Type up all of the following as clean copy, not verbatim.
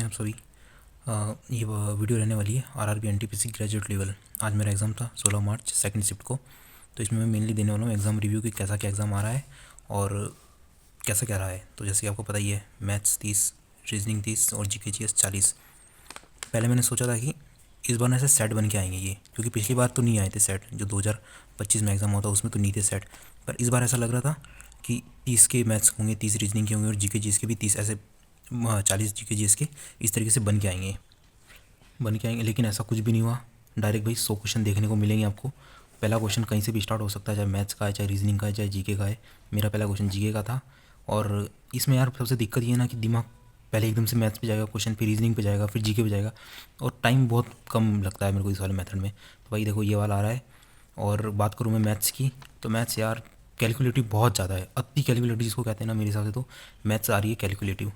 कैसे हैं आप सभी। ये वीडियो रहने वाली है आरआरबी एनटीपीसी ग्रेजुएट लेवल। आज मेरा एग्ज़ाम था 16 मार्च सेकंड शिफ्ट को। तो इसमें मैं मेनली देने वाला हूँ एग्ज़ाम रिव्यू की, कैसा क्या एग्ज़ाम आ रहा है और कैसा क्या रहा है। तो जैसे कि आपको पता ही है, मैथ्स 30, रीजनिंग 30 और जीके जीएस 40। पहले मैंने सोचा था कि इस बार ऐसे सेट बन के आएंगे ये, क्योंकि पिछली बार तो नहीं आए थे सेट, जो 2025 में एग्ज़ाम होता उसमें तो नहीं थे सेट। पर इस बार ऐसा लग रहा था कि 30 के मैथ्स होंगे, 30 रीजनिंग के होंगे और जीके जीएस के भी 30, ऐसे 40 जीके जीएस के इस तरीके से बन के आएंगे। लेकिन ऐसा कुछ भी नहीं हुआ। डायरेक्ट भाई 100 क्वेश्चन देखने को मिलेंगे आपको। पहला क्वेश्चन कहीं से भी स्टार्ट हो सकता है, चाहे मैथ्स का है, चाहे रीजनिंग का है, चाहे जीके का है। मेरा पहला क्वेश्चन जीके का था। और इसमें यार सबसे दिक्कत ये है ना कि दिमाग पहले एकदम से मैथ्स पे जाएगा क्वेश्चन, फिर रीजनिंग पे जाएगा, फिर जीके पे जाएगा, और टाइम बहुत कम लगता है मेरे को इस वाले मेथड में। तो भाई देखो ये वाला आ रहा है। और बात करूँ मैं मैथ्स की, तो मैथ्स यार कैलकुलेटिव बहुत ज़्यादा है, अति कैलकुलेटिव जिसको कहते हैं ना, मेरे हिसाब से तो मैथ्स आ रही है कैलकुलेटिव।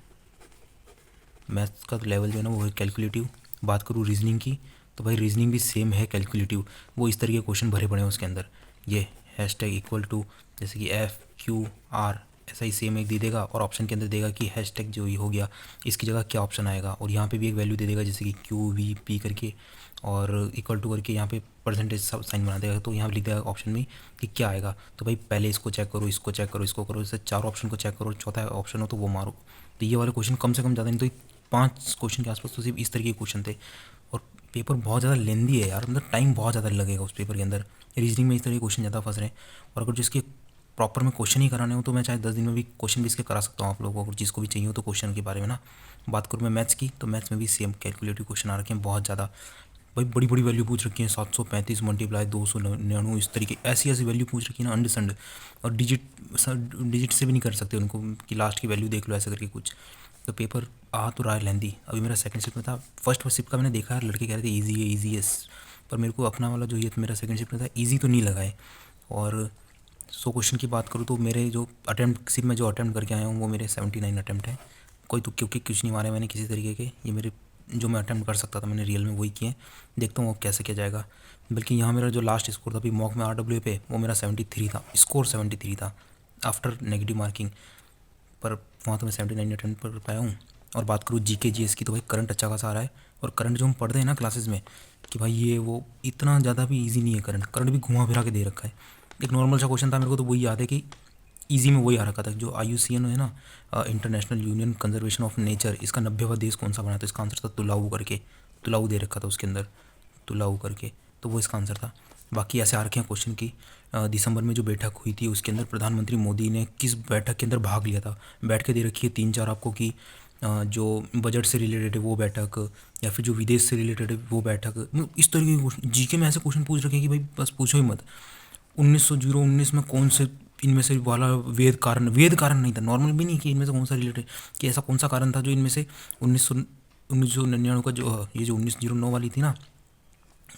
मैथ्स का लेवल जो है ना वो है कैलकुलेटिव। बात करूँ रीजनिंग की, तो भाई रीजनिंग भी सेम है कैलकुलेटिव। वो इस तरीके के क्वेश्चन भरे पड़े हैं उसके अंदर। ये हैशटैग इक्वल टू, जैसे कि एफ क्यू आर, ऐसा ही सेम एक दे देगा और ऑप्शन के अंदर देगा कि हैशटैग जो ये हो गया इसकी जगह क्या ऑप्शन आएगा, और यहाँ पे भी एक वैल्यू दे देगा जैसे कि क्यू वी पी करके, और इक्वल टू करके यहाँ पे परसेंटेज सब साइन बना देगा। तो यहाँ लिख देगा ऑप्शन में कि क्या आएगा। तो भाई पहले इसको चेक करो, इसको चेक करो, इसको करो, इससे 4 ऑप्शन को चेक करो, चौथा ऑप्शन हो तो वो मारो। तो ये वाले क्वेश्चन कम से कम ज़्यादा नहीं तो 5 क्वेश्चन के आसपास तो सिर्फ इस तरीके के क्वेश्चन थे। और पेपर बहुत ज़्यादा लेंदी है यार, मतलब टाइम बहुत ज़्यादा लगेगा उस पेपर के अंदर। रीजनिंग में इस तरह के क्वेश्चन ज़्यादा फंस रहे हैं। और अगर जिसके प्रॉपर में क्वेश्चन ही कराने हो तो मैं चाहे 10 दिन में भी क्वेश्चन भी इसके करा सकता हूँ आप लोगों को, अगर जिसको भी चाहिए हो तो क्वेश्चन के बारे में ना। बात करूँ मैं मैथ्स की, तो मैथ्स में भी सेम कैलकुलेटिव क्वेश्चन आ रखे हैं बहुत ज़्यादा। भाई बड़ी बड़ी वैल्यू पूछ रखी है, 735 मल्टीप्लाई 299, इस तरीके ऐसी ऐसी वैल्यू पूछ रखी है ना, अंडरस्टैंड। और डिजिट से भी नहीं कर सकते उनको कि लास्ट की वैल्यू देख लो ऐसा करके कुछ। तो पेपर आ तो रहा है लेंदी। अभी मेरा सेकंड शिफ्ट में था। फर्स्ट शिफ्ट का मैंने देखा है, लड़के कह रहे थे ईजी है, ईजी है। पर मेरे को अपना वाला जो ये मेरा सेकंड शिफ्ट में था, ईजी तो नहीं लगा है। और 100 क्वेश्चन की बात करूँ तो मेरे जो अटैम्प्ट, सिर्फ मैं जो अटैम्प्ट करके आया हूँ वो मेरे 79 अटैम्प्ट हैं। कोई तो क्योंकि कुछ नहीं मारे मैंने किसी तरीके के, ये मेरे जो मैं अटैम्प्ट कर सकता था मैंने रियल में वही किए। देखता हूँ अब कैसे किया जाएगा। बल्कि यहाँ मेरा जो लास्ट स्कोर था अभी मॉक में RW पे, वो मेरा 73 था, स्कोर 73 था आफ्टर नेगेटिव मार्किंग। पर वहाँ तो मैं 79 अटैम्प्ट कर पाया हूँ। और बात करूँ जीके जीएस की, तो भाई करंट अच्छा खासा आ रहा है। और करंट जो हम पढ़ते हैं ना क्लासेस में कि भाई ये वो, इतना ज़्यादा भी ईजी नहीं है। करंट भी घुमा फिरा के दे रखा है। एक नॉर्मल सा क्वेश्चन था, मेरे को तो वही याद है कि ईजी में वही आ रखा था, जो IUCN है ना, international union conservation of nature, इसका 90वां देश कौन सा बना, तो इसका आंसर था तुलाऊ करके। तुलाऊ दे रखा था उसके अंदर, तुलाऊ करके, तो वो इसका आंसर था। बाकी ऐसे आ रखे हैं क्वेश्चन की, दिसंबर में जो बैठक हुई थी उसके अंदर प्रधानमंत्री मोदी ने किस बैठक के अंदर भाग लिया था। बैठ के दे रखी है 3-4 आपको कि जो बजट से रिलेटेड है वो बैठक, या फिर जो विदेश से रिलेटेड है वो बैठक। इस तरीके के क्वेश्चन जीके में ऐसे क्वेश्चन पूछ रखे हैं कि भाई बस पूछो ही मत। 1919 में कौन से इनमें से वाला वेद कारण नहीं था, नॉर्मल भी नहीं कि इनमें से कौन सा रिलेटेड, कि ऐसा कौन सा कारण था जो इनमें से 1999 का जो ये जो 1909 वाली थी ना,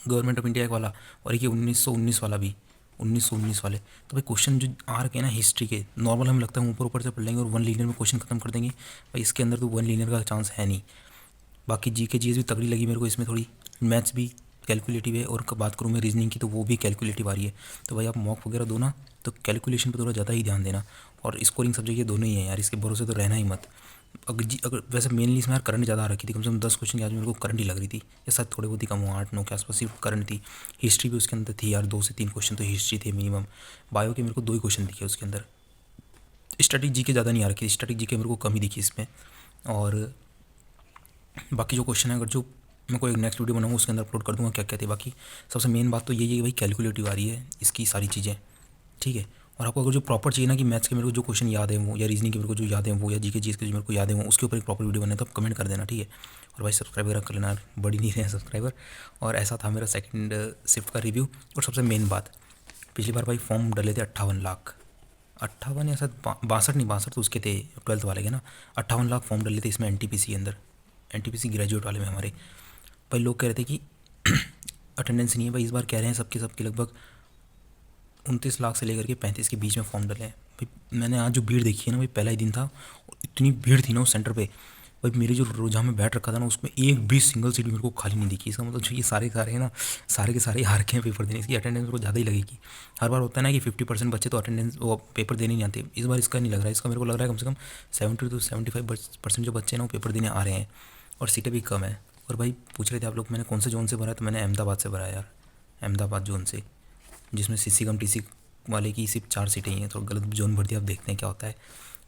गवर्नमेंट ऑफ इंडिया वाला, और एक ये 1919 वाला भी, 1919 वाले। तो भाई क्वेश्चन जो आ रखे हैं ना हिस्ट्री के, नॉर्मल हमें लगता है ऊपर ऊपर से पढ़ लेंगे और वन लीनियर में क्वेश्चन खत्म कर देंगे। भाई इसके अंदर तो वन लीनियर का चांस है नहीं। बाकी जीके जीएस भी तगड़ी लगी मेरे को इसमें थोड़ी। मैथ्स भी कैलकुलेटिव है, और बात करूँ मैं रीजनिंग की तो वो भी कैलकुलेटिव आ रही है। तो भाई आप मॉक वगैरह दो ना, तो कैलकुलेशन पे थोड़ा ज़्यादा ही ध्यान देना। और स्कोरिंग सब्जेक्ट ये दोनों ही है यार, इसके भरोसे तो रहना ही मत। अगर वैसे मेनली इसमें यार करंट ज़्यादा आ रखी थी, कम से कम 10 क्वेश्चन की आज मेरे को करंट ही लग रही थी, या शायद थोड़े बहुत ही कम हुआ, 8-9 के आसपास सिर्फ करंट थी। हिस्ट्री भी उसके अंदर थी यार, 2 से 3 क्वेश्चन तो हिस्ट्री थे मिनिमम। बायो के मेरे को 2 ही क्वेश्चन दिखे उसके अंदर। स्टैटिक जीके ज़्यादा नहीं आ रखी, स्टैटिक जीके मेरे को कम ही दिखी इसमें। और बाकी जो क्वेश्चन है, अगर जो मैं कोई नेक्स्ट वीडियो बनाऊंगा उसके अंदर अपलोड कर दूंगा क्या क्या थे। बाकी सबसे मेन बात तो यही है कि भाई कैलकुलेटिव आ रही है इसकी सारी चीज़ें, ठीक है। और आपको अगर जो प्रॉपर चाहिए ना कि मैथ्स के मेरे को जो क्वेश्चन याद है वो, या रीजनिंग के मेरे को जो याद है वो, या जीके जीएस के जो मेरे को याद है वो, उसके ऊपर एक प्रॉपर वीडियो बने तो आप कमेंट कर देना, ठीक है। और भाई सब्सक्राइब वगैरह कर लेना, बढ़ी नहीं रहे हैं सब्सक्राइबर। और ऐसा था मेरा सेकंड शिफ्ट का रिव्यू। और सबसे मेन बात, पिछली बार भाई फॉर्म डले थे 58 लाख, 58 या शायद 62, नहीं 62 तो उसके थे 12th वाले के ना। 58 लाख फॉर्म डले थे इसमें NTPC के अंदर, NTPC ग्रेजुएट वाले में हमारे। भाई लोग कह रहे थे कि अटेंडेंस नहीं है। भाई इस बार कह रहे हैं सबके लगभग 29 लाख से लेकर के 35 के बीच में फॉर्म डले हैं। भाई मैंने आज जो भीड़ देखी है ना, भाई पहला ही दिन था और इतनी भीड़ थी ना उस सेंटर पे। भाई मेरी जो जहाँ में बैठ रखा था ना, उसमें एक भी सिंगल सीट मेरे को खाली नहीं दिखी। इसका मतलब जो ये सारे हैं ना, सारे के सारे हार के हैं पेपर देने। इसकी अटेंडेंस मेरे को ज़्यादा ही लगेगी। हर बार होता है ना कि 50% बच्चे तो अटेंडेंस वो पेपर देने नहीं आते। इस बार इसका नहीं लग रहा है, इसका मेरे को लग रहा है कम से कम 70 to 75% जो बच्चे हैं ना वो पेपर देने आ रहे हैं। और सीटें भी कम है। और भाई पूछ रहे थे आप लोग मैंने कौन से जोन से भरा है, तो मैंने अहमदाबाद से भरा है यार, अहमदाबाद जोन से, जिसमें सीसी कम टीसी वाले की सिर्फ 4 सीटें ही हैं। तो गलत जोन भर दिया, अब देखते हैं क्या होता है।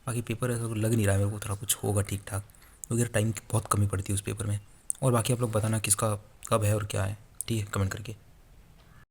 बाकी पेपर ऐसा लग नहीं रहा है मेरे को, थोड़ा कुछ होगा ठीक ठाक, क्योंकि टाइम की बहुत कमी पड़ती है उस पेपर में। और बाकी आप लोग बताना किसका कब है और क्या है, ठीक है, कमेंट करके।